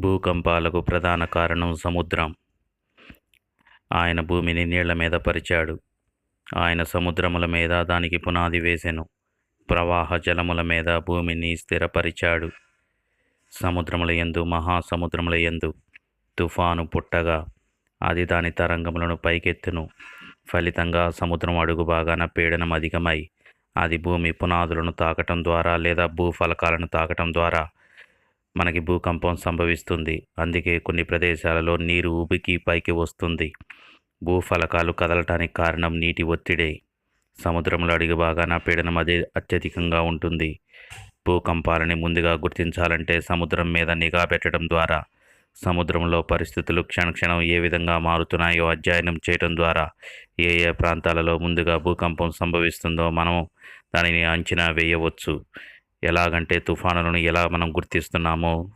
భూకంపాలకు ప్రధాన కారణం సముద్రం. ఆయన భూమిని నీళ్ల మీద పరిచాడు. ఆయన సముద్రముల మీద దానికి పునాది వేసెను. ప్రవాహ జలముల మీద భూమిని స్థిరపరిచాడు. సముద్రముల యందు మహాసముద్రముల యందు తుఫాను పుట్టగా అది దాని తరంగములను పైకెత్తును. ఫలితంగా సముద్రం అడుగు భాగాన పీడనం అధికమై అది భూమి పునాదులను తాకటం ద్వారా లేదా భూఫలకాలను తాకటం ద్వారా మనకి భూకంపం సంభవిస్తుంది. అందుకే కొన్ని ప్రదేశాలలో నీరు ఉబికి పైకి వస్తుంది. భూఫలకాలు కదలటానికి కారణం నీటి ఒత్తిడే. సముద్రంలో అడుగు భాగాన పీడనం అత్యధికంగా ఉంటుంది. భూకంపాలని ముందుగా గుర్తించాలంటే సముద్రం మీద నిఘా పెట్టడం ద్వారా, సముద్రంలో పరిస్థితులు క్షణక్షణం ఏ విధంగా మారుతున్నాయో అధ్యయనం చేయడం ద్వారా ఏ ఏ ప్రాంతాలలో ముందుగా భూకంపం సంభవిస్తుందో మనం దానిని అంచనా వేయవచ్చు. ఎలాగంటే తుఫానులను ఎలా మనం గుర్తిస్తున్నామో